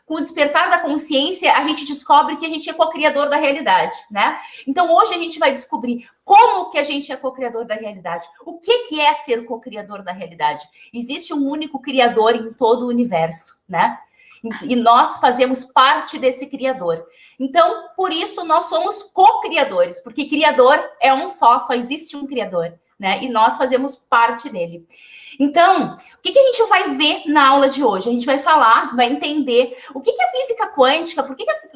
com o despertar da consciência, a gente descobre que a gente é co-criador da realidade, né? Então, hoje a gente vai descobrir como que a gente é co-criador da realidade. O que é ser co-criador da realidade? Existe um único criador em todo o universo, né? E nós fazemos parte desse criador. Então, por isso, nós somos co-criadores, porque criador é um só existe um criador, né? E nós fazemos parte dele. Então, o que a gente vai ver na aula de hoje? A gente vai falar, vai entender o que é física quântica,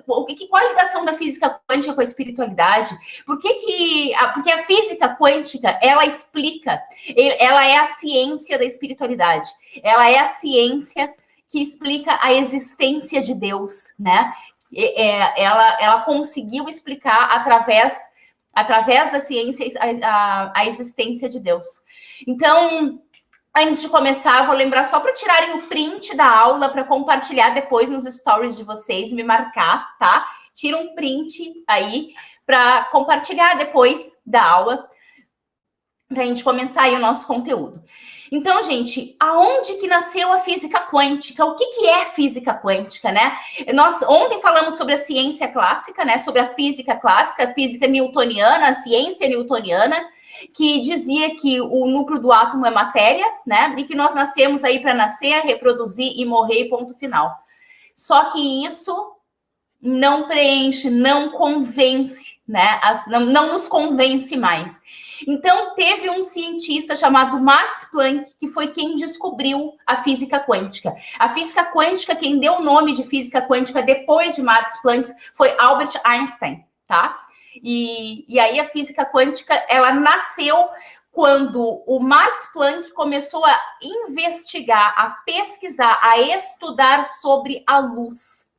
qual a ligação da física quântica com a espiritualidade, porque a física quântica, ela explica, ela é a ciência da espiritualidade, ela é a ciência que explica a existência de Deus, né? Ela conseguiu explicar através da ciência a existência de Deus. Então, antes de começar, eu vou lembrar só para tirarem o print da aula para compartilhar depois nos stories de vocês, me marcar, tá? Tira um print aí para compartilhar depois da aula, para a gente começar aí o nosso conteúdo. Então, gente, aonde que nasceu a física quântica? O que é física quântica, né? Nós ontem falamos sobre a ciência clássica, né? Sobre a física clássica, a física newtoniana, a ciência newtoniana, que dizia que o núcleo do átomo é matéria, né? E que nós nascemos aí para nascer, reproduzir e morrer, ponto final. Só que isso não preenche, não convence, né? Não nos convence mais. Então, teve um cientista chamado Max Planck, que foi quem descobriu a física quântica. A física quântica, quem deu o nome de física quântica depois de Max Planck foi Albert Einstein, tá? E aí a física quântica, ela nasceu quando o Max Planck começou a investigar, a pesquisar, a estudar sobre a luz.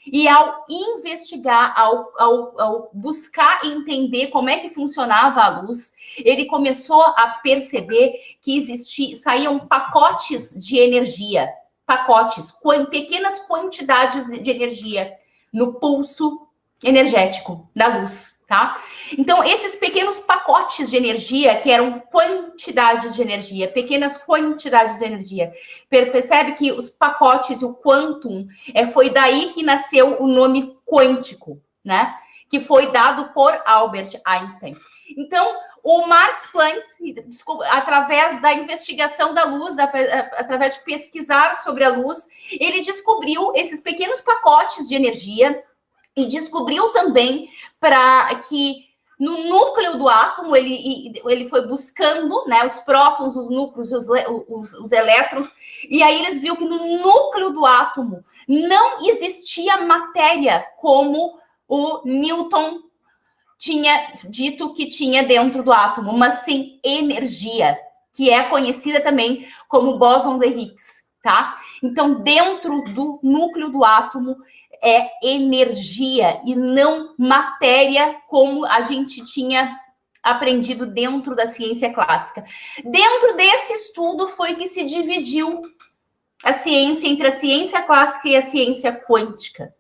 E ao investigar, ao buscar entender como é que funcionava a luz, ele começou a perceber que saíam pacotes de energia, pequenas quantidades de energia no pulso energético da luz, tá? Então, esses pequenos pacotes de energia, que eram quantidades de energia, pequenas quantidades de energia, percebe que os pacotes, o quantum, foi daí que nasceu o nome quântico, né? Que foi dado por Albert Einstein. Então, o Max Planck, através da investigação da luz, através de pesquisar sobre a luz, ele descobriu esses pequenos pacotes de energia e descobriu também que no núcleo do átomo, ele foi buscando, né, os prótons, os núcleos, os elétrons, e aí eles viram que no núcleo do átomo não existia matéria como o Newton tinha dito que tinha dentro do átomo, mas sim energia, que é conhecida também como bóson de Higgs, tá? Então, dentro do núcleo do átomo é energia e não matéria, como a gente tinha aprendido dentro da ciência clássica. Dentro desse estudo foi que se dividiu a ciência entre a ciência clássica e a ciência quântica,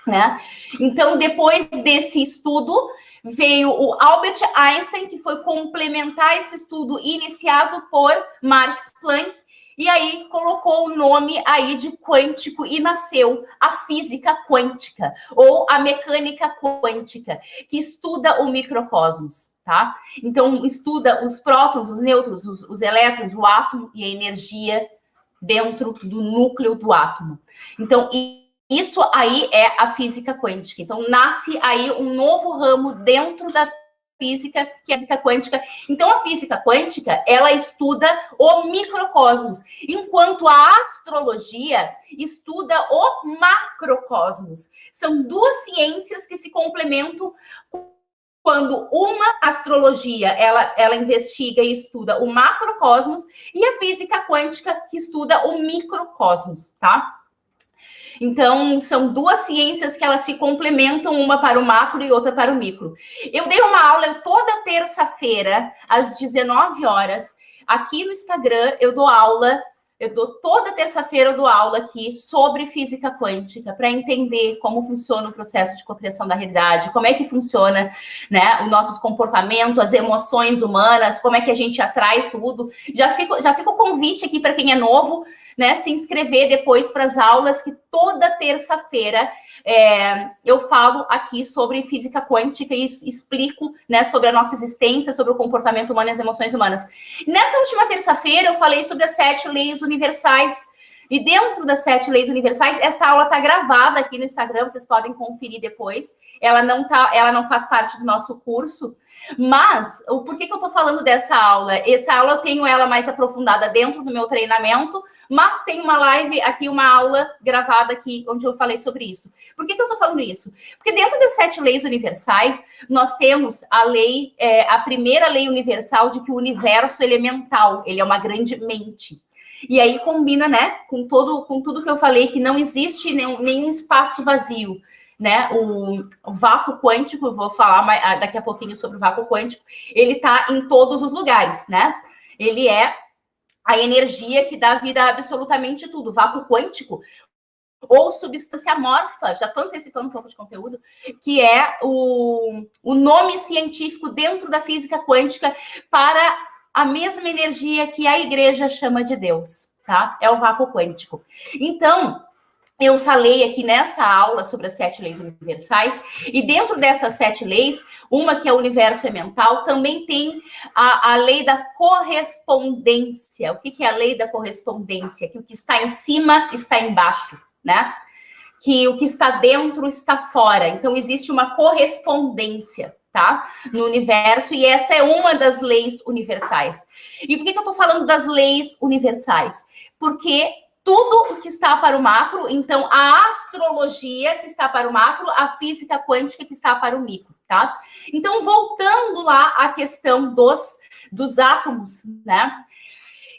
né? Então, depois desse estudo, veio o Albert Einstein, que foi complementar esse estudo iniciado por Max Planck, e aí colocou o nome aí de quântico e nasceu a física quântica ou a mecânica quântica, que estuda o microcosmos, tá? Então, estuda os prótons, os nêutrons, os elétrons, o átomo e a energia dentro do núcleo do átomo. Então, isso aí é a física quântica. Então, nasce aí um novo ramo dentro da física, que é a física quântica. Então, a física quântica, ela estuda o microcosmos, enquanto a astrologia estuda o macrocosmos. São duas ciências que se complementam quando uma astrologia, ela investiga e estuda o macrocosmos, e a física quântica que estuda o microcosmos, tá? Então, são duas ciências que elas se complementam, uma para o macro e outra para o micro. Eu dei uma aula toda terça-feira, às 19 horas, aqui no Instagram, toda terça-feira eu dou aula aqui sobre física quântica, para entender como funciona o processo de cocriação da realidade, como é que funciona, né, os nossos comportamentos, as emoções humanas, como é que a gente atrai tudo. Já fica o convite aqui para quem é novo, né, se inscrever depois para as aulas que toda terça-feira eu falo aqui sobre física quântica e explico, né, sobre a nossa existência, sobre o comportamento humano e as emoções humanas. Nessa última terça-feira eu falei sobre as 7 leis universais. E dentro das 7 leis universais, essa aula está gravada aqui no Instagram, vocês podem conferir depois. Ela não faz parte do nosso curso. Mas, por que eu estou falando dessa aula? Essa aula eu tenho ela mais aprofundada dentro do meu treinamento, mas tem uma live aqui, uma aula gravada aqui, onde eu falei sobre isso. Por que eu estou falando isso? Porque dentro das 7 leis universais, nós temos a lei, a primeira lei universal de que o universo ele é mental, ele é uma grande mente. E aí combina, né, com tudo que eu falei, que não existe nenhum espaço vazio, né? O vácuo quântico, eu vou falar daqui a pouquinho sobre o vácuo quântico, ele está em todos os lugares, né? Ele é a energia que dá vida a absolutamente tudo. O vácuo quântico, ou substância amorfa, já estou antecipando um pouco de conteúdo, que é o nome científico dentro da física quântica para a mesma energia que a igreja chama de Deus, tá? É o vácuo quântico. Então, eu falei aqui nessa aula sobre as 7 leis universais, e dentro dessas 7 leis, uma que é o universo é mental, também tem a lei da correspondência. O que é a lei da correspondência? Que o que está em cima está embaixo, né? Que o que está dentro está fora. Então, existe uma correspondência, tá? No universo, e essa é uma das leis universais. E por que eu estou falando das leis universais? Porque tudo o que está para o macro, então a astrologia que está para o macro, a física quântica que está para o micro, tá? Então, voltando lá à questão dos átomos, né?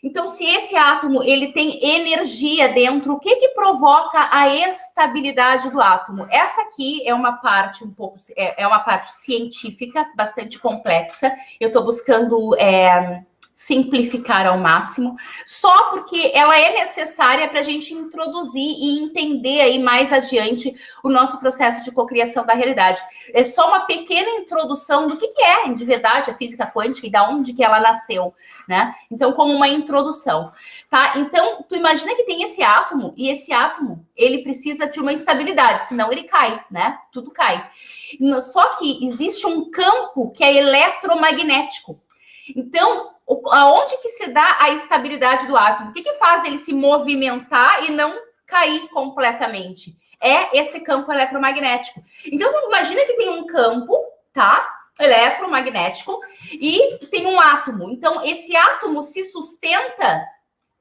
Então, se esse átomo ele tem energia dentro, o que provoca a estabilidade do átomo? Essa aqui é uma parte uma parte científica bastante complexa. Eu estou buscando simplificar ao máximo, só porque ela é necessária para a gente introduzir e entender aí mais adiante o nosso processo de cocriação da realidade. É só uma pequena introdução do que é, de verdade, a física quântica e da onde que ela nasceu, né? Então, como uma introdução, tá? Então, tu imagina que tem esse átomo, e esse átomo, ele precisa de uma estabilidade, senão ele cai, né? Tudo cai. Só que existe um campo que é eletromagnético. Então, aonde que se dá a estabilidade do átomo? O que faz ele se movimentar e não cair completamente? É esse campo eletromagnético. Então, imagina que tem um campo, tá? Eletromagnético, e tem um átomo. Então, esse átomo se sustenta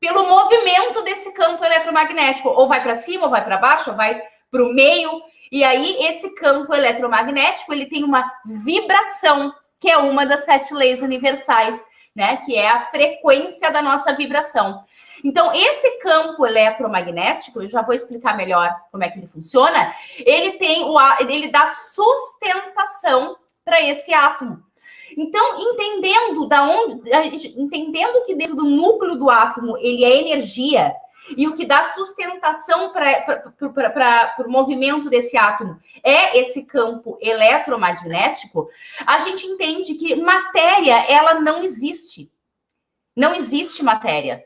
pelo movimento desse campo eletromagnético. Ou vai para cima, ou vai para baixo, ou vai para o meio. E aí, esse campo eletromagnético, ele tem uma vibração, que é uma das 7 leis universais, né? Que é a frequência da nossa vibração. Então, esse campo eletromagnético, eu já vou explicar melhor como é que ele funciona, ele dá sustentação para esse átomo. Então, entendendo que dentro do núcleo do átomo ele é energia, e o que dá sustentação para o movimento desse átomo é esse campo eletromagnético, a gente entende que matéria, ela não existe. Não existe matéria.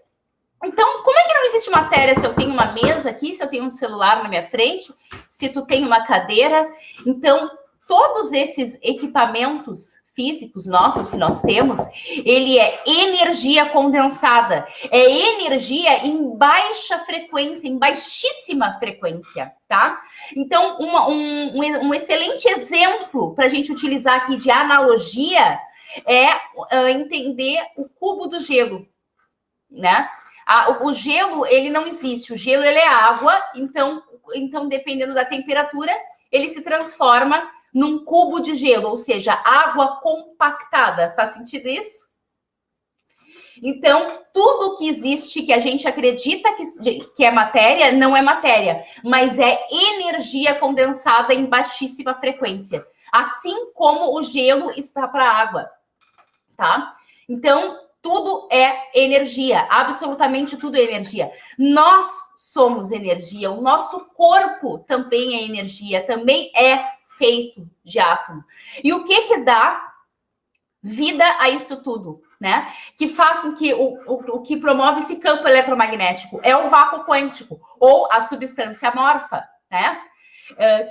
Então, como é que não existe matéria se eu tenho uma mesa aqui, se eu tenho um celular na minha frente, se tu tem uma cadeira? Então, todos esses equipamentos físicos nossos que nós temos, ele é energia condensada, é energia em baixa frequência, em baixíssima frequência, tá? Então, um excelente exemplo para a gente utilizar aqui de analogia é entender o cubo do gelo, né? O gelo, ele não existe, o gelo ele é água, então dependendo da temperatura, ele se transforma num cubo de gelo, ou seja, água compactada. Faz sentido isso? Então, tudo que existe, que a gente acredita que é matéria, não é matéria, mas é energia condensada em baixíssima frequência. Assim como o gelo está para a água, tá? Então, tudo é energia, absolutamente tudo é energia. Nós somos energia, o nosso corpo também é energia, também é feito de átomo. E o que dá vida a isso tudo, né? Que faz com que o que promove esse campo eletromagnético é o vácuo quântico, ou a substância amorfa, né?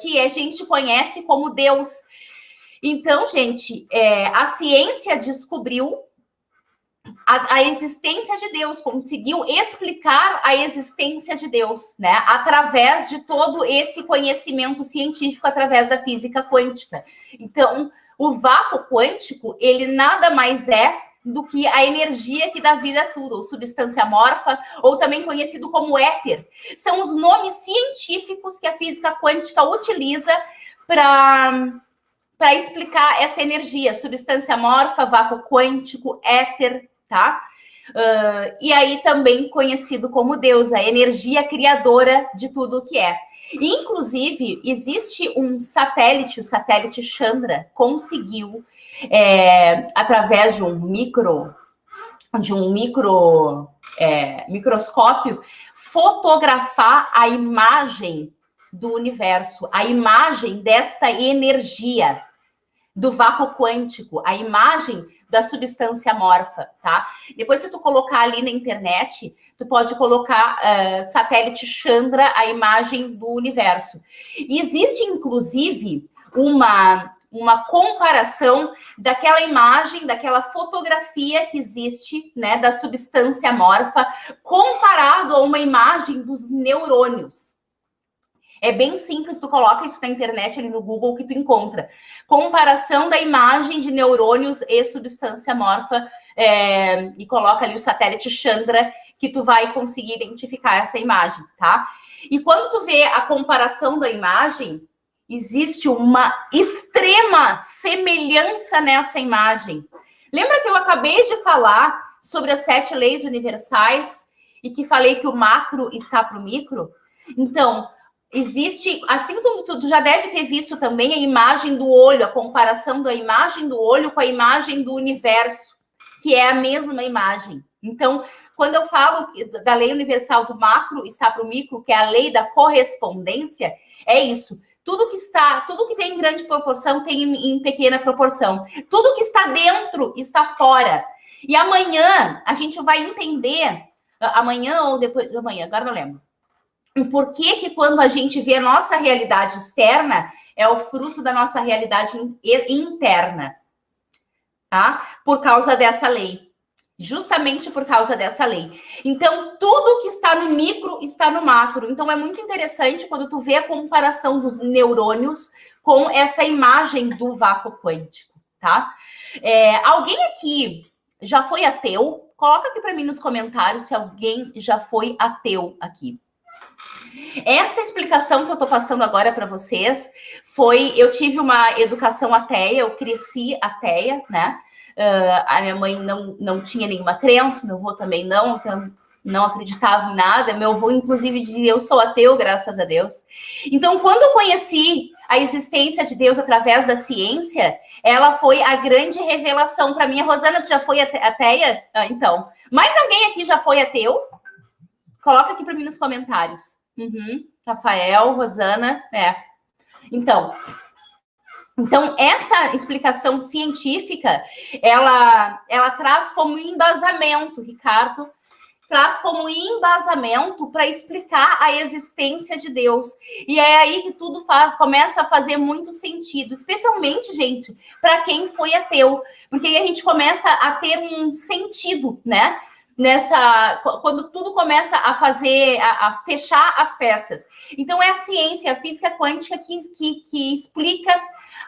Que a gente conhece como Deus. Então, gente, a ciência descobriu a existência de Deus, conseguiu explicar a existência de Deus, né? Através de todo esse conhecimento científico, através da física quântica. Então, o vácuo quântico, ele nada mais é do que a energia que dá vida a tudo, ou substância amorfa, ou também conhecido como éter. São os nomes científicos que a física quântica utiliza para explicar essa energia, substância amorfa, vácuo quântico, éter, tá? E aí também conhecido como Deus, a energia criadora de tudo o que é. Inclusive, existe um satélite, o satélite Chandra, conseguiu, através de um microscópio, fotografar a imagem do universo, a imagem desta energia do vácuo quântico, a imagem da substância amorfa, tá? Depois, se tu colocar ali na internet, tu pode colocar satélite Chandra, a imagem do universo. E existe, inclusive, uma comparação daquela imagem, daquela fotografia que existe, né, da substância amorfa, comparado a uma imagem dos neurônios. É bem simples, tu coloca isso na internet, ali no Google, que tu encontra. Comparação da imagem de neurônios e substância amorfa, e coloca ali o satélite Chandra, que tu vai conseguir identificar essa imagem, tá? E quando tu vê a comparação da imagem, existe uma extrema semelhança nessa imagem. Lembra que eu acabei de falar sobre as 7 leis universais e que falei que o macro está para o micro? Então, existe, assim como tu já deve ter visto também a imagem do olho, a comparação da imagem do olho com a imagem do universo, que é a mesma imagem. Então, quando eu falo da lei universal do macro está para o micro, que é a lei da correspondência, é isso. Tudo que tem em grande proporção tem em pequena proporção. Tudo que está dentro está fora. E amanhã a gente vai entender, amanhã ou depois de amanhã, agora não lembro. Por que quando a gente vê a nossa realidade externa, é o fruto da nossa realidade interna, tá? Por causa dessa lei. Justamente por causa dessa lei. Então, tudo que está no micro está no macro. Então, é muito interessante quando tu vê a comparação dos neurônios com essa imagem do vácuo quântico, tá? Alguém aqui já foi ateu? Coloca aqui para mim nos comentários se alguém já foi ateu aqui. Essa explicação que eu tô passando agora para vocês eu tive uma educação ateia, eu cresci ateia, né? A minha mãe não tinha nenhuma crença, meu avô também não acreditava em nada. Meu avô, inclusive, dizia, eu sou ateu, graças a Deus. Então, quando eu conheci a existência de Deus através da ciência, ela foi a grande revelação para mim. A Rosana, tu já foi ateia? Então, mais alguém aqui já foi ateu? Coloca aqui para mim nos comentários. Rafael, Rosana, Então, essa explicação científica, ela traz como embasamento, Ricardo, traz como embasamento para explicar a existência de Deus. E é aí que tudo começa a fazer muito sentido, especialmente, gente, para quem foi ateu, porque aí a gente começa a ter um sentido, né? Quando tudo começa a fechar as peças. Então, é a ciência, a física quântica que explica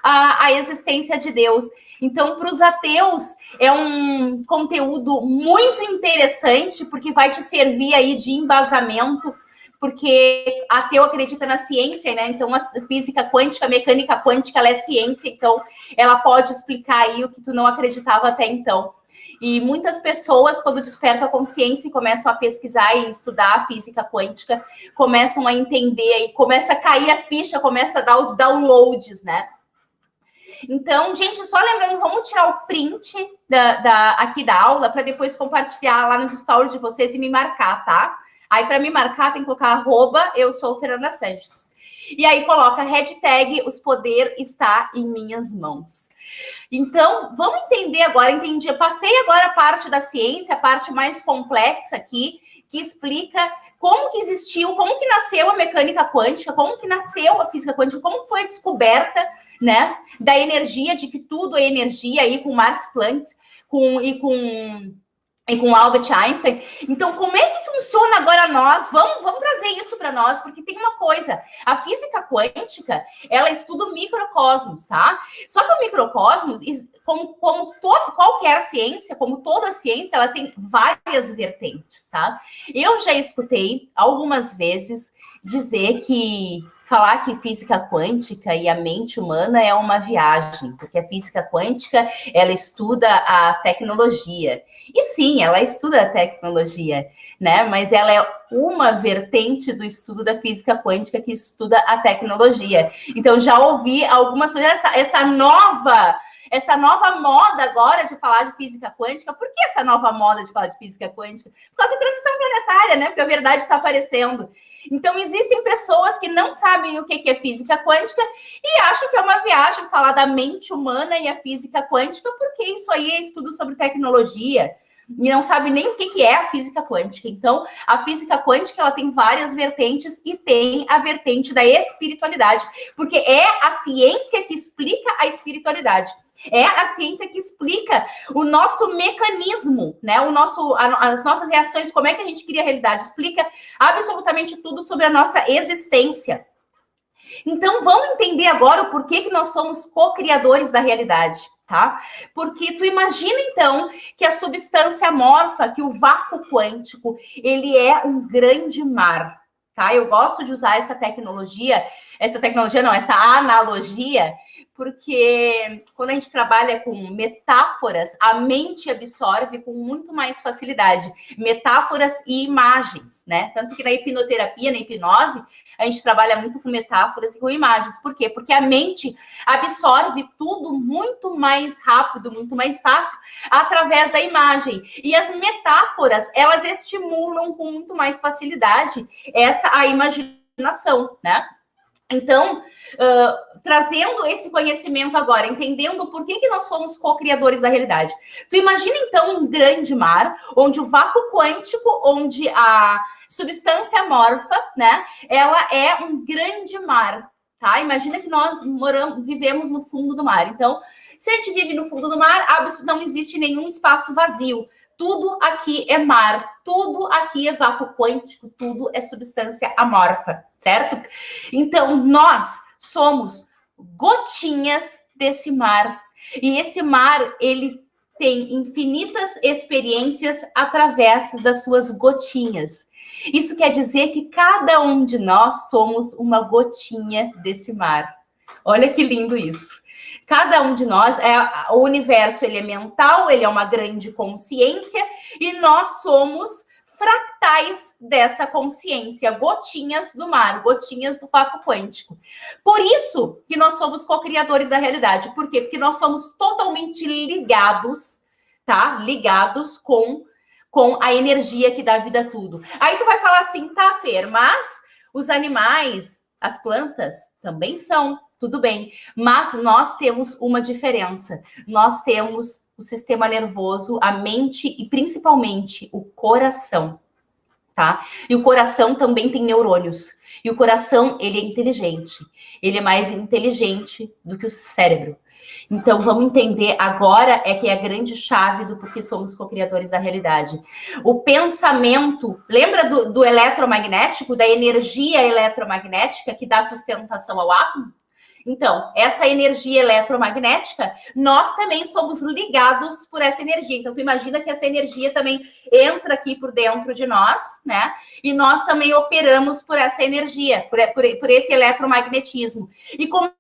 a existência de Deus. Então, para os ateus, é um conteúdo muito interessante, porque vai te servir aí de embasamento, porque ateu acredita na ciência, né? Então, a física quântica, a mecânica quântica, ela é ciência, então ela pode explicar aí o que tu não acreditava até então. E muitas pessoas, quando despertam a consciência e começam a pesquisar e estudar a física quântica, começam a entender e começa a cair a ficha, começa a dar os downloads, né? Então, gente, só lembrando, vamos tirar o print aqui da aula para depois compartilhar lá nos stories de vocês e me marcar, tá? Aí, para me marcar, tem que colocar @eu sou Fernanda Sanches. E aí, coloca hashtag os poderes está em minhas mãos. Então, vamos entender agora, eu passei agora a parte da ciência, a parte mais complexa aqui, que explica como que existiu, como que nasceu a mecânica quântica, como que nasceu a física quântica, como foi a descoberta, né, da energia, de que tudo é energia, aí com Max Planck, e com Albert Einstein. Então, como é que funciona agora nós? Vamos trazer isso para nós, porque tem uma coisa, a física quântica, ela estuda o microcosmos, tá? Só que o microcosmos, como qualquer ciência, como toda ciência, ela tem várias vertentes, tá? Eu já escutei algumas vezes falar que física quântica e a mente humana é uma viagem, porque a física quântica, ela estuda a tecnologia. E sim, ela estuda a tecnologia, né? Mas ela é uma vertente do estudo da física quântica que estuda a tecnologia. Então, já ouvi algumas coisas, essa nova moda agora de falar de física quântica. Por que essa nova moda de falar de física quântica? Por causa da transição planetária, né? Porque a verdade está aparecendo. Então, existem pessoas que não sabem o que é física quântica e acham que é uma viagem falar da mente humana e a física quântica, porque isso aí é estudo sobre tecnologia e não sabe nem o que é a física quântica. Então, a física quântica, ela tem várias vertentes e tem a vertente da espiritualidade, porque é a ciência que explica a espiritualidade. É a ciência que explica o nosso mecanismo, né? As nossas reações, como é que a gente cria a realidade, explica absolutamente tudo sobre a nossa existência. Então, vamos entender agora o porquê que nós somos co-criadores da realidade, tá? Porque tu imagina, então, que a substância amorfa, que o vácuo quântico, ele é um grande mar, tá? Eu gosto de usar essa analogia, porque quando a gente trabalha com metáforas, a mente absorve com muito mais facilidade metáforas e imagens, né? Tanto que na hipnoterapia, na hipnose, a gente trabalha muito com metáforas e com imagens. Por quê? Porque a mente absorve tudo muito mais rápido, muito mais fácil, através da imagem. E as metáforas, elas estimulam com muito mais facilidade a imaginação, né? Então, trazendo esse conhecimento agora, entendendo por que nós somos co-criadores da realidade. Tu imagina, então, um grande mar, onde o vácuo quântico, onde a substância amorfa, né, ela é um grande mar, tá? Imagina que nós vivemos no fundo do mar. Então, se a gente vive no fundo do mar, não existe nenhum espaço vazio. Tudo aqui é mar, tudo aqui é vácuo quântico, tudo é substância amorfa, certo? Então, nós somos gotinhas desse mar. E esse mar, ele tem infinitas experiências através das suas gotinhas. Isso quer dizer que cada um de nós somos uma gotinha desse mar. Olha que lindo isso. Cada um de nós, o universo ele é mental, ele é uma grande consciência e nós somos fractais dessa consciência, gotinhas do mar, gotinhas do vácuo quântico. Por isso que nós somos co-criadores da realidade. Por quê? Porque nós somos totalmente ligados, tá? Ligados com a energia que dá vida a tudo. Aí tu vai falar assim, tá, Fer, mas os animais, as plantas também são. Tudo bem, mas nós temos uma diferença. Nós temos o sistema nervoso, a mente e principalmente o coração, tá? E o coração também tem neurônios. E o coração, ele é inteligente. Ele é mais inteligente do que o cérebro. Então, vamos entender agora que é a grande chave do porquê somos co-criadores da realidade. O pensamento, lembra do eletromagnético, da energia eletromagnética que dá sustentação ao átomo? Então, essa energia eletromagnética, nós também somos ligados por essa energia. Então, tu imagina que essa energia também entra aqui por dentro de nós, né? E nós também operamos por essa energia, por esse eletromagnetismo. E como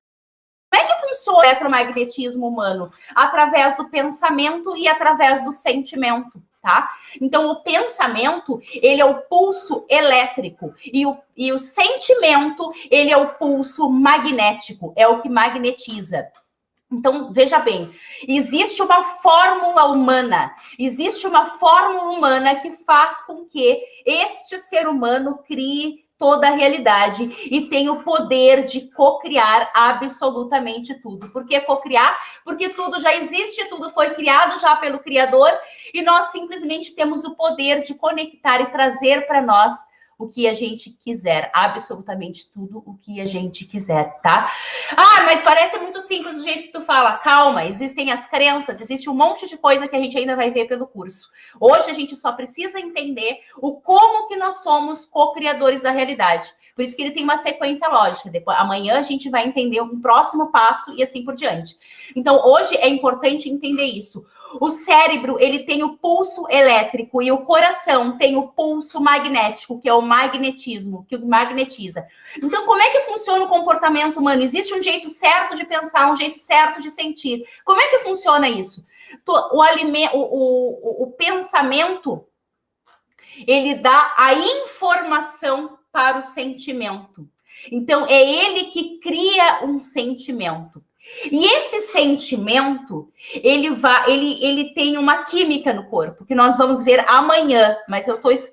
é que funciona o eletromagnetismo humano? Através do pensamento e através do sentimento. Tá? Então, o pensamento, ele é o pulso elétrico e o sentimento, ele é o pulso magnético, é o que magnetiza. Então, veja bem, existe uma fórmula humana que faz com que este ser humano crie toda a realidade e tem o poder de cocriar absolutamente tudo. Por que cocriar? Porque tudo já existe, tudo foi criado já pelo Criador e nós simplesmente temos o poder de conectar e trazer para nós o que a gente quiser, absolutamente tudo o que a gente quiser, tá? Ah, mas parece muito simples do jeito que tu fala. Calma, existem as crenças, existe um monte de coisa que a gente ainda vai ver pelo curso. Hoje a gente só precisa entender o como que nós somos co-criadores da realidade. Por isso que ele tem uma sequência lógica. Depois, amanhã a gente vai entender um próximo passo e assim por diante. Então, hoje é importante entender isso. O cérebro, ele tem o pulso elétrico e o coração tem o pulso magnético, que é o magnetismo, que magnetiza. Então, como é que funciona o comportamento humano? Existe um jeito certo de pensar, um jeito certo de sentir. Como é que funciona isso? O pensamento, ele dá a informação para o sentimento. Então, é ele que cria um sentimento. E esse sentimento, ele tem uma química no corpo, que nós vamos ver amanhã, mas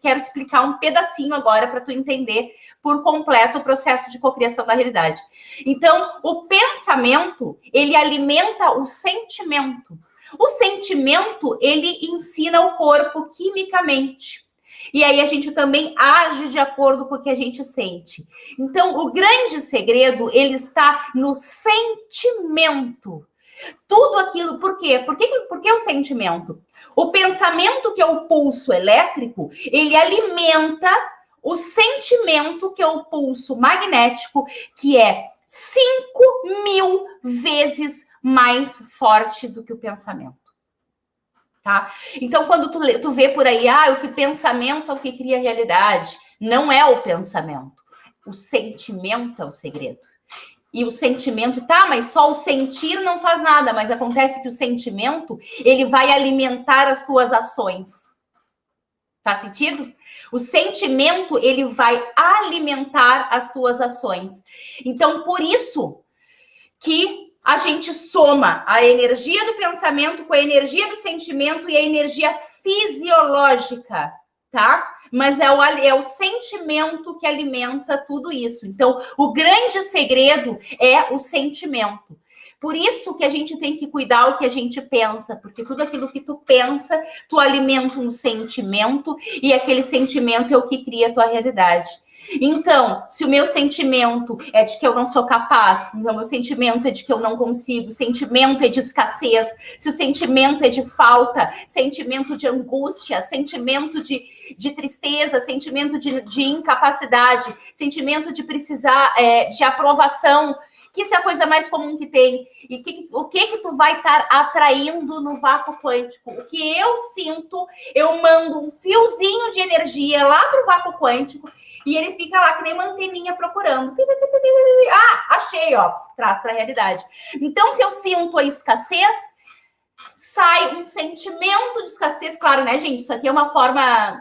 quero explicar um pedacinho agora para tu entender por completo o processo de cocriação da realidade. Então, o pensamento, ele alimenta o sentimento. O sentimento, ele ensina o corpo quimicamente. E aí a gente também age de acordo com o que a gente sente. Então, o grande segredo, ele está no sentimento. Tudo aquilo, por quê? Por que o sentimento? O pensamento, que é o pulso elétrico, ele alimenta o sentimento, que é o pulso magnético, que é 5.000 vezes mais forte do que o pensamento. Tá? Então, quando tu vê por aí, o que pensamento é o que cria a realidade. Não é o pensamento. O sentimento é o segredo. E o sentimento, mas só o sentir não faz nada. Mas acontece que o sentimento, ele vai alimentar as tuas ações. Faz sentido? O sentimento, ele vai alimentar as tuas ações. Então, por isso que a gente soma a energia do pensamento com a energia do sentimento e a energia fisiológica, tá? Mas é o sentimento que alimenta tudo isso. Então, o grande segredo é o sentimento. Por isso que a gente tem que cuidar o que a gente pensa, porque tudo aquilo que tu pensa, tu alimenta um sentimento e aquele sentimento é o que cria a tua realidade. Então, se o meu sentimento é de que eu não sou capaz, então o meu sentimento é de que eu não consigo, sentimento é de escassez, se o sentimento é de falta, sentimento de angústia, sentimento de tristeza, sentimento de incapacidade, sentimento de precisar de aprovação, que isso é a coisa mais comum que tem. E o que tu vai estar atraindo no vácuo quântico? O que eu sinto, eu mando um fiozinho de energia lá para o vácuo quântico e ele fica lá que nem uma anteninha procurando. Achei, traz para a realidade. Então, se eu sinto a escassez, sai um sentimento de escassez. Claro, né, gente? Isso aqui é uma forma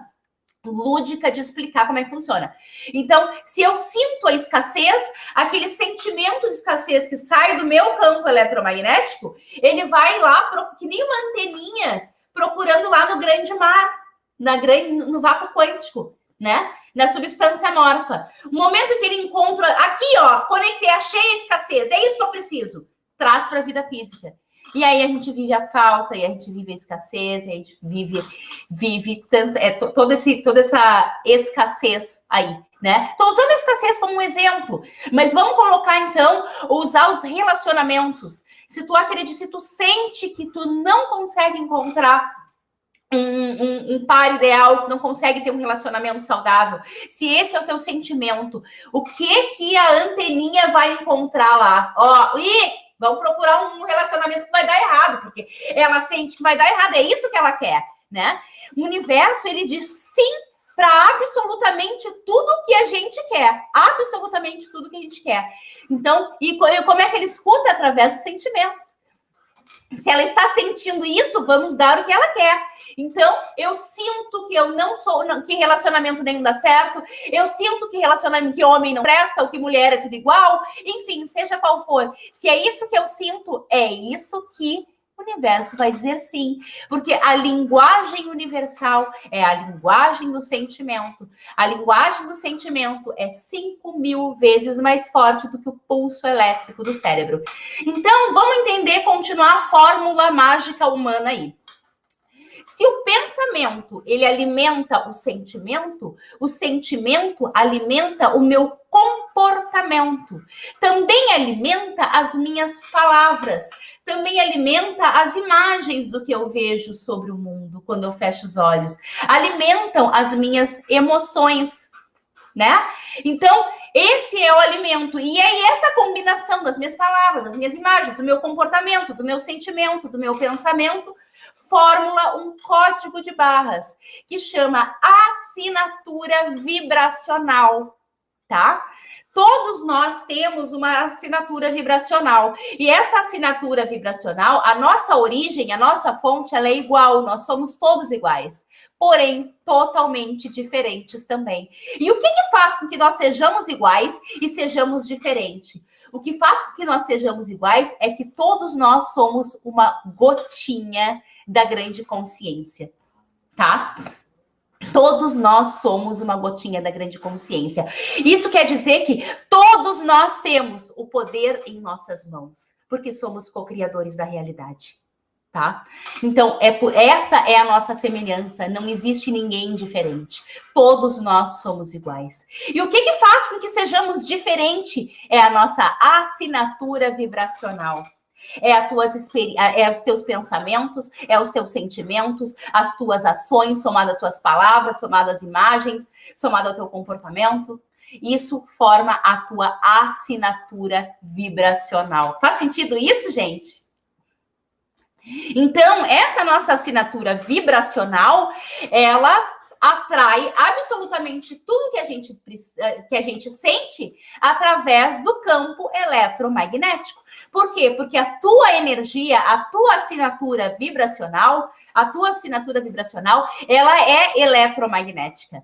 lúdica de explicar como é que funciona. Então, se eu sinto a escassez, aquele sentimento de escassez que sai do meu campo eletromagnético, ele vai lá, que nem uma anteninha, procurando lá no grande mar, no vácuo quântico, né? Na substância amorfa. O momento que ele encontra, aqui, conectei, achei a escassez, é isso que eu preciso. Traz para a vida física. E aí a gente vive a falta, e a gente vive a escassez, e a gente vive toda essa escassez aí, né? Estou usando a escassez como um exemplo, mas vamos colocar, então, usar os relacionamentos. Se tu sente que tu não consegue encontrar um par ideal, que não consegue ter um relacionamento saudável, se esse é o teu sentimento, o que a anteninha vai encontrar lá? Vamos procurar um relacionamento que vai dar errado, porque ela sente que vai dar errado, é isso que ela quer, né? O universo, ele diz sim para absolutamente tudo que a gente quer, absolutamente tudo que a gente quer. Então, e como é que ele escuta? Através do sentimento. Se ela está sentindo isso, vamos dar o que ela quer. Então, eu sinto que eu não sou, que relacionamento nenhum dá certo, eu sinto que relacionamento que homem não presta, ou que mulher é tudo igual, enfim, seja qual for. Se é isso que eu sinto, é isso que O universo vai dizer sim, porque a linguagem universal é a linguagem do sentimento. A linguagem do sentimento é 5.000 vezes mais forte do que o pulso elétrico do cérebro. Então, vamos entender, continuar a fórmula mágica humana aí. Se o pensamento, ele alimenta o sentimento alimenta o meu comportamento. Também alimenta as minhas palavras. Também alimenta as imagens do que eu vejo sobre o mundo quando eu fecho os olhos. Alimentam as minhas emoções, né? Então, esse é o alimento. E é essa combinação das minhas palavras, das minhas imagens, do meu comportamento, do meu sentimento, do meu pensamento, fórmula um código de barras que chama assinatura vibracional, tá? Todos nós temos uma assinatura vibracional. E essa assinatura vibracional, a nossa origem, a nossa fonte, ela é igual. Nós somos todos iguais. Porém, totalmente diferentes também. E o que faz com que nós sejamos iguais e sejamos diferentes? O que faz com que nós sejamos iguais é que todos nós somos uma gotinha da grande consciência, tá? Todos nós somos uma gotinha da grande consciência. Isso quer dizer que todos nós temos o poder em nossas mãos, porque somos co-criadores da realidade, tá? Então, essa é a nossa semelhança, não existe ninguém diferente. Todos nós somos iguais. E o que faz com que sejamos diferentes é a nossa assinatura vibracional. É os teus pensamentos, é os teus sentimentos, as tuas ações, somado às tuas palavras, somado às imagens, somado ao teu comportamento. Isso forma a tua assinatura vibracional. Faz sentido isso, gente? Então, essa nossa assinatura vibracional, ela atrai absolutamente tudo que a gente sente através do campo eletromagnético. Por quê? Porque a tua energia, a tua assinatura vibracional, ela é eletromagnética.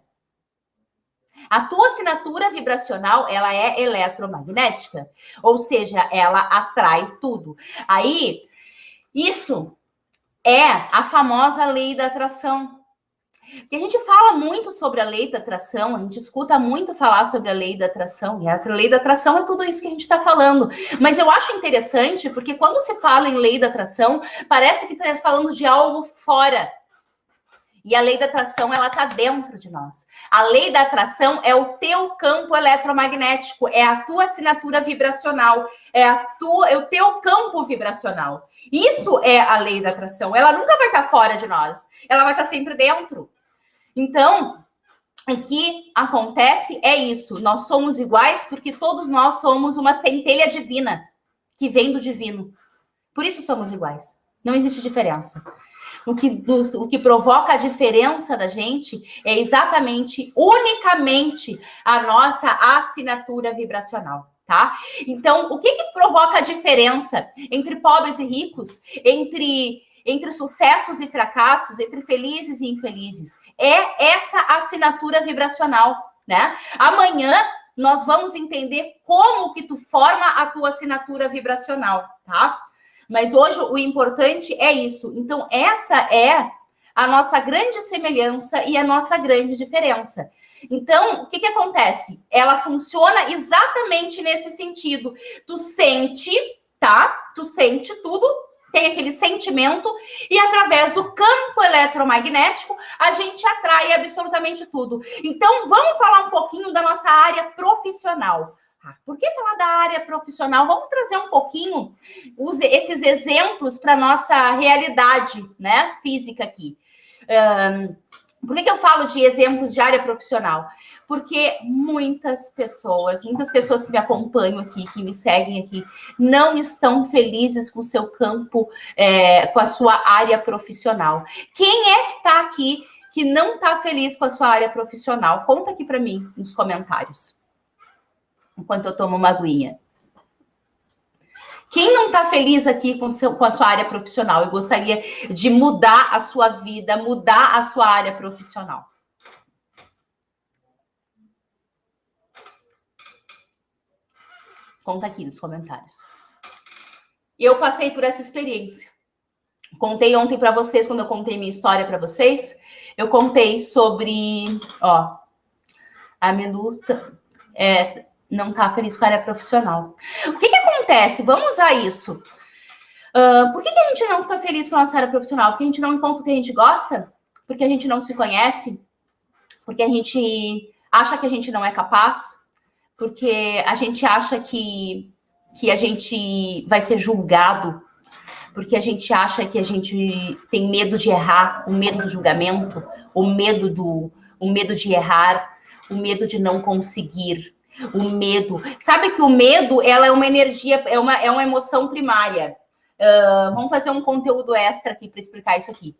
A tua assinatura vibracional, ela é eletromagnética. Ou seja, ela atrai tudo. Aí, isso é a famosa lei da atração. Porque a gente fala muito sobre a lei da atração, a gente escuta muito falar sobre a lei da atração, e a lei da atração é tudo isso que a gente está falando. Mas eu acho interessante, porque quando se fala em lei da atração, parece que está falando de algo fora. E a lei da atração, ela está dentro de nós. A lei da atração é o teu campo eletromagnético, é a tua assinatura vibracional, é o teu campo vibracional. Isso é a lei da atração. Ela nunca vai estar fora de nós, ela vai estar sempre dentro. Então, o que acontece é isso. Nós somos iguais porque todos nós somos uma centelha divina que vem do divino. Por isso somos iguais. Não existe diferença. O que provoca a diferença da gente é exatamente, unicamente, a nossa assinatura vibracional, tá? Então, o que provoca a diferença entre pobres e ricos, entre sucessos e fracassos, entre felizes e infelizes? É essa assinatura vibracional, né? Amanhã nós vamos entender como que tu forma a tua assinatura vibracional, tá? Mas hoje o importante é isso. Então, essa é a nossa grande semelhança e a nossa grande diferença. Então, o que acontece? Ela funciona exatamente nesse sentido. Tu sente, tá? Tu sente tudo, tem aquele sentimento, e através do campo eletromagnético, a gente atrai absolutamente tudo. Então, vamos falar um pouquinho da nossa área profissional. Por que falar da área profissional? Vamos trazer um pouquinho esses exemplos para a nossa realidade, né, física aqui. Por que eu falo de exemplos de área profissional? Porque muitas pessoas que me acompanham aqui, que me seguem aqui, não estão felizes com o seu campo, com a sua área profissional. Quem é que está aqui que não está feliz com a sua área profissional? Conta aqui para mim nos comentários, enquanto eu tomo uma aguinha. Quem não está feliz aqui com a sua área profissional e gostaria de mudar a sua vida, mudar a sua área profissional? Conta aqui nos comentários. Eu passei por essa experiência. Contei ontem para vocês, quando eu contei minha história para vocês, eu contei sobre, ó, a Melu não tá feliz com a área profissional. O que acontece? Vamos usar isso. Por que a gente não fica feliz com a nossa área profissional? Porque a gente não encontra o que a gente gosta? Porque a gente não se conhece? Porque a gente acha que a gente não é capaz? Porque a gente acha que a gente vai ser julgado? Porque a gente acha que a gente tem medo de errar, o medo do julgamento, o medo de errar, o medo de não conseguir, o medo. Sabe que o medo, ela é uma energia, é uma emoção primária. Vamos fazer um conteúdo extra aqui para explicar isso aqui.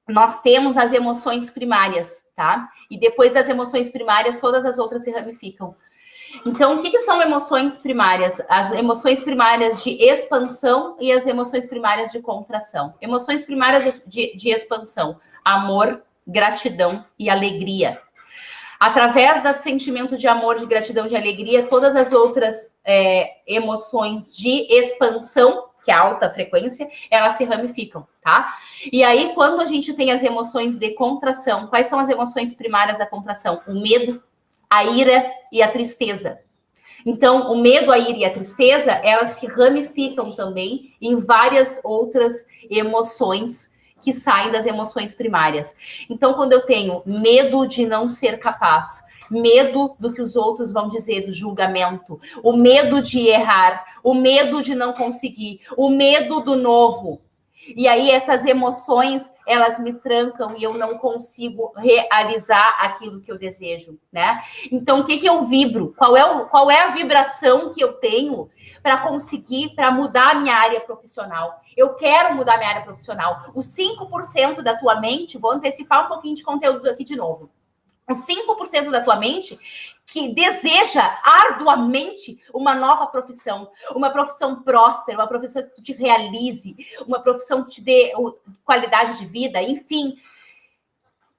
Nós temos as emoções primárias, tá? E depois das emoções primárias, todas as outras se ramificam. Então, o que são emoções primárias? As emoções primárias de expansão e as emoções primárias de contração. Emoções primárias de expansão: amor, gratidão e alegria. Através do sentimento de amor, de gratidão, de alegria, todas as outras emoções de expansão, que é a alta frequência, elas se ramificam, tá? E aí, quando a gente tem as emoções de contração, quais são as emoções primárias da contração? O medo, a ira e a tristeza. Então, o medo, a ira e a tristeza, elas se ramificam também em várias outras emoções que saem das emoções primárias. Então, quando eu tenho medo de não ser capaz, medo do que os outros vão dizer, do julgamento, o medo de errar, o medo de não conseguir, o medo do novo. E aí essas emoções, elas me trancam e eu não consigo realizar aquilo que eu desejo, né? Então, o que eu vibro? Qual é a vibração que eu tenho para conseguir, para mudar a minha área profissional? Eu quero mudar minha área profissional. Os 5% da tua mente, vou antecipar um pouquinho de conteúdo aqui de novo. Os 5% da tua mente que deseja arduamente uma nova profissão, uma profissão próspera, uma profissão que te realize, uma profissão que te dê qualidade de vida, enfim.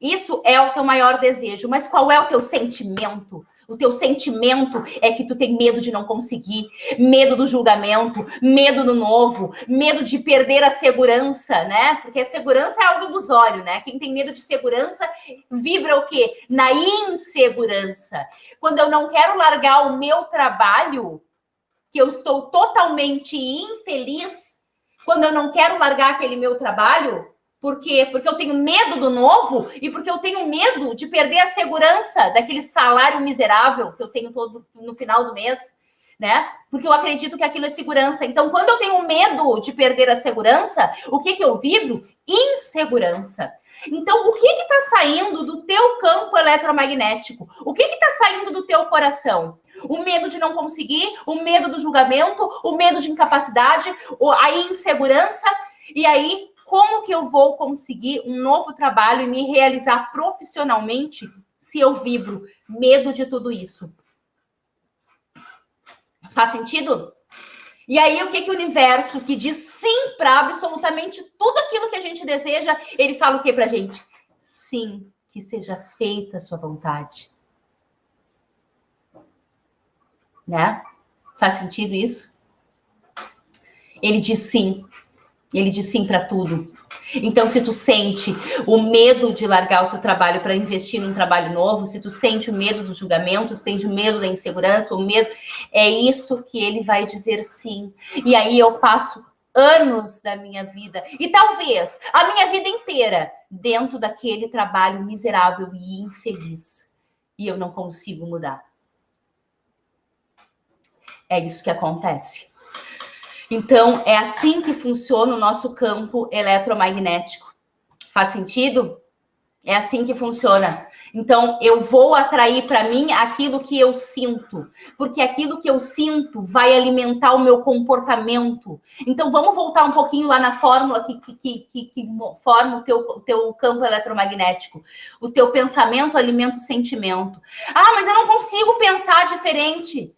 Isso é o teu maior desejo. Mas qual é o teu sentimento? O teu sentimento é que tu tem medo de não conseguir, medo do julgamento, medo do novo, medo de perder a segurança, né? Porque a segurança é algo ilusório, né? Quem tem medo de segurança vibra o quê? Na insegurança. Quando eu não quero largar o meu trabalho, que eu estou totalmente infeliz, quando eu não quero largar aquele meu trabalho, por quê? Porque eu tenho medo do novo e porque eu tenho medo de perder a segurança daquele salário miserável que eu tenho todo no final do mês, né? Porque eu acredito que aquilo é segurança. Então, quando eu tenho medo de perder a segurança, o que eu vibro? Insegurança. Então, o que está saindo do teu campo eletromagnético? O que está saindo do teu coração? O medo de não conseguir, o medo do julgamento, o medo de incapacidade, a insegurança. E aí, como que eu vou conseguir um novo trabalho e me realizar profissionalmente se eu vibro medo de tudo isso? Faz sentido? E aí, o que o universo, que diz sim para absolutamente tudo aquilo que a gente deseja, ele fala o que pra gente? Sim, que seja feita a sua vontade. Né? Faz sentido isso? Ele diz sim. Ele diz sim para tudo. Então, se tu sente o medo de largar o teu trabalho para investir num trabalho novo, se tu sente o medo do julgamento, se tu sente o medo da insegurança, o medo, é isso que ele vai dizer sim. E aí eu passo anos da minha vida, e talvez a minha vida inteira, dentro daquele trabalho miserável e infeliz. E eu não consigo mudar. É isso que acontece. Então, é assim que funciona o nosso campo eletromagnético. Faz sentido? É assim que funciona. Então, eu vou atrair para mim aquilo que eu sinto, porque aquilo que eu sinto vai alimentar o meu comportamento. Então, vamos voltar um pouquinho lá na fórmula que forma o teu campo eletromagnético. O teu pensamento alimenta o sentimento. Ah, mas eu não consigo pensar diferente.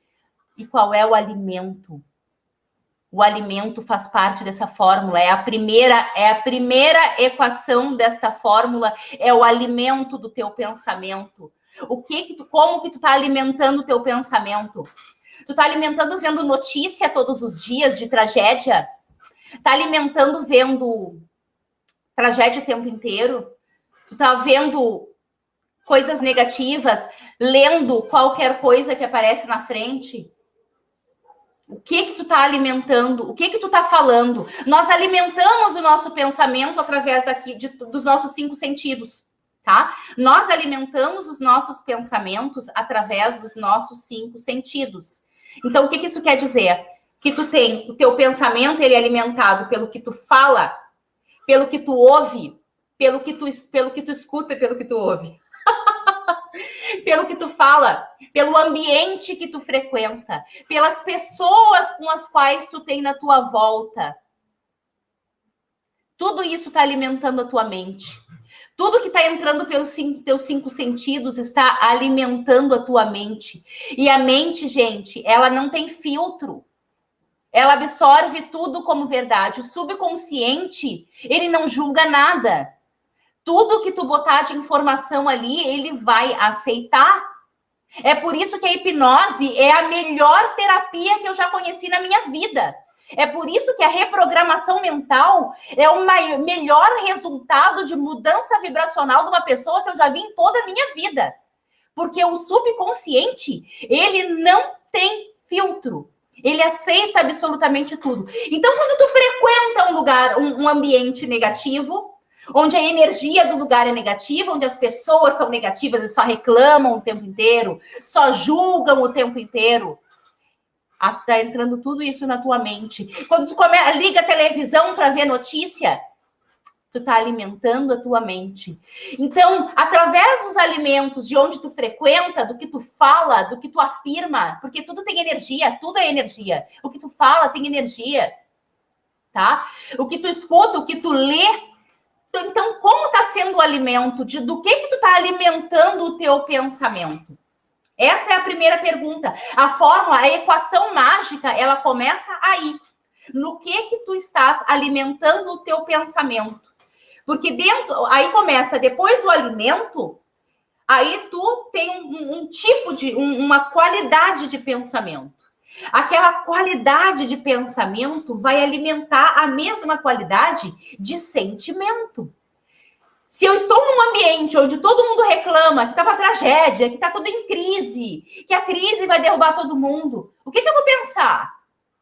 E qual é o alimento? O alimento faz parte dessa fórmula, é a primeira equação desta fórmula, é o alimento do teu pensamento. Como que tu tá alimentando o teu pensamento? Tu tá alimentando vendo notícia todos os dias de tragédia? tá alimentando vendo tragédia o tempo inteiro? Tu tá vendo coisas negativas, lendo qualquer coisa que aparece na frente? O que tu tá alimentando? O que tu tá falando? Nós alimentamos o nosso pensamento através dos nossos 5 sentidos, tá? Nós alimentamos os nossos pensamentos através dos nossos 5 sentidos. Então, o que isso quer dizer? Que tu tem o teu pensamento, ele é alimentado pelo que tu fala, pelo que tu ouve, pelo que tu escuta e pelo que tu ouve. Pelo que tu fala, pelo ambiente que tu frequenta, pelas pessoas com as quais tu tem na tua volta. Tudo isso está alimentando a tua mente. Tudo que está entrando pelos teus 5 sentidos está alimentando a tua mente. E a mente, gente, ela não tem filtro. Ela absorve tudo como verdade. O subconsciente, ele não julga nada. Tudo que tu botar de informação ali, ele vai aceitar. É por isso que a hipnose é a melhor terapia que eu já conheci na minha vida. É por isso que a reprogramação mental é o melhor resultado de mudança vibracional de uma pessoa que eu já vi em toda a minha vida. Porque o subconsciente, ele não tem filtro. Ele aceita absolutamente tudo. Então, quando tu frequenta um lugar, um ambiente negativo, onde a energia do lugar é negativa, onde as pessoas são negativas e só reclamam o tempo inteiro, só julgam o tempo inteiro, tá entrando tudo isso na tua mente. Quando tu liga a televisão para ver notícia, tu tá alimentando a tua mente. Então, através dos alimentos, de onde tu frequenta, do que tu fala, do que tu afirma, porque tudo tem energia, tudo é energia. O que tu fala tem energia, tá? O que tu escuta, o que tu lê. Então, como está sendo o alimento? Do que tu está alimentando o teu pensamento? Essa é a primeira pergunta. A fórmula, a equação mágica, ela começa aí. No que tu estás alimentando o teu pensamento? Porque aí começa, depois do alimento, aí tu tem um tipo de, uma qualidade de pensamento. Aquela qualidade de pensamento vai alimentar a mesma qualidade de sentimento. Se eu estou num ambiente onde todo mundo reclama que está uma tragédia, que está tudo em crise, que a crise vai derrubar todo mundo, o que eu vou pensar?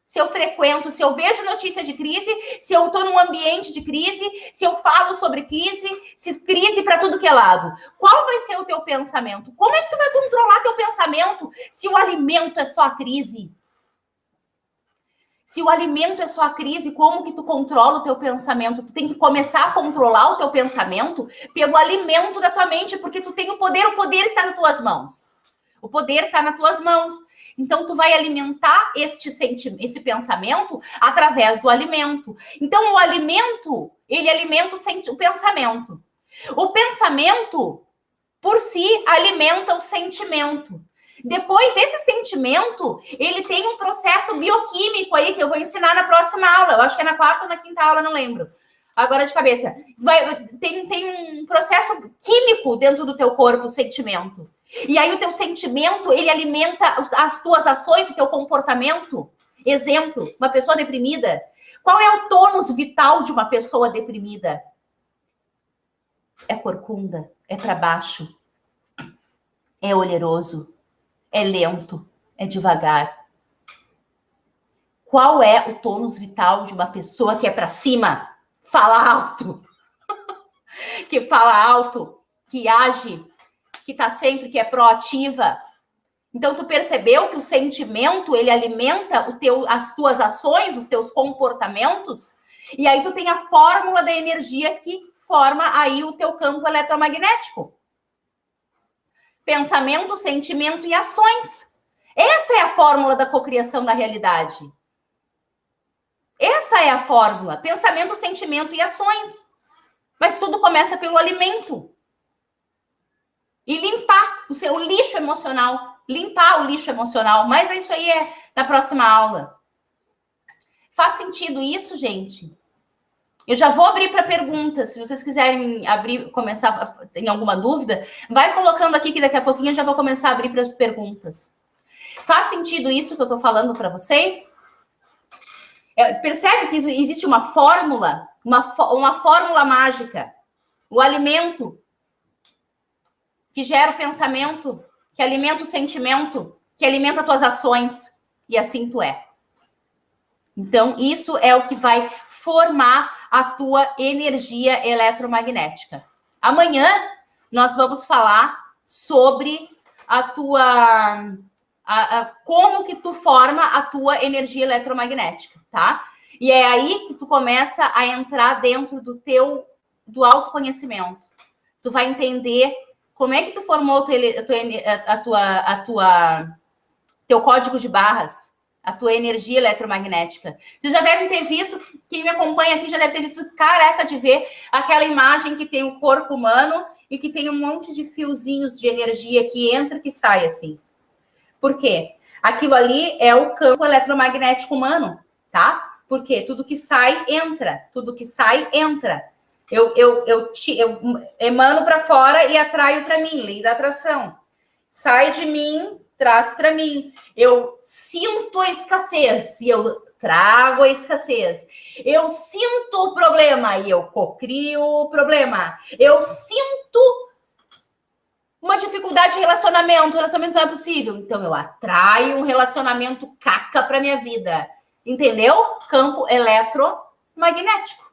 Se eu frequento, se eu vejo notícia de crise, se eu estou num ambiente de crise, se eu falo sobre crise, se crise para tudo que é lado. Qual vai ser o teu pensamento? Como é que tu vai controlar teu pensamento se o alimento é só a crise? Se o alimento é só a crise, como que tu controla o teu pensamento? Tu tem que começar a controlar o teu pensamento pelo alimento da tua mente, porque tu tem o poder está nas tuas mãos. O poder está nas tuas mãos. Então, tu vai alimentar esse pensamento através do alimento. Então, o alimento, ele alimenta o pensamento. O pensamento, por si, alimenta o sentimento. Depois, esse sentimento, ele tem um processo bioquímico aí, que eu vou ensinar na próxima aula. Eu acho que é na 4ª ou na 5ª aula, não lembro. Agora de cabeça. Tem um processo químico dentro do teu corpo, o sentimento. E aí o teu sentimento, ele alimenta as tuas ações, o teu comportamento. Exemplo, uma pessoa deprimida. Qual é o tônus vital de uma pessoa deprimida? É corcunda, é para baixo, é olheroso, é lento, é devagar. Qual é o tônus vital de uma pessoa que é para cima? Fala alto. Que fala alto, que age, que tá sempre, que é proativa. Então, tu percebeu que o sentimento, ele alimenta as tuas ações, os teus comportamentos? E aí tu tem a fórmula da energia que forma aí o teu campo eletromagnético. Pensamento, sentimento e ações. Essa é a fórmula da cocriação da realidade. Essa é a fórmula. Pensamento, sentimento e ações. Mas tudo começa pelo alimento. E limpar o seu lixo emocional. Limpar o lixo emocional. Mas isso aí é na próxima aula. Faz sentido isso, gente? Eu já vou abrir para perguntas. Se vocês quiserem abrir, começar, tem alguma dúvida, vai colocando aqui que daqui a pouquinho eu já vou começar a abrir para as perguntas. Faz sentido isso que eu estou falando para vocês? Percebe que existe uma fórmula, uma fórmula mágica. O alimento que gera o pensamento, que alimenta o sentimento, que alimenta as tuas ações. E assim tu é. Então, isso é o que vai formar a tua energia eletromagnética. Amanhã, nós vamos falar sobre a tua... como que tu forma a tua energia eletromagnética, tá? E é aí que tu começa a entrar dentro do autoconhecimento. Tu vai entender como é que tu formou teu código de barras, a tua energia eletromagnética. Vocês já devem ter visto, quem me acompanha aqui já deve ter visto careca de ver aquela imagem que tem o corpo humano e que tem um monte de fiozinhos de energia que entra e que sai assim. Por quê? Aquilo ali é o campo eletromagnético humano, tá? Porque tudo que sai, entra. Tudo que sai, entra. Eu emano para fora e atraio para mim, lei da atração. Sai de mim, traz para mim. Eu sinto a escassez e eu trago a escassez. Eu sinto o problema e eu cocrio o problema. Eu sinto uma dificuldade de relacionamento. O relacionamento não é possível. Então eu atraio um relacionamento caca para minha vida. Entendeu? Campo eletromagnético.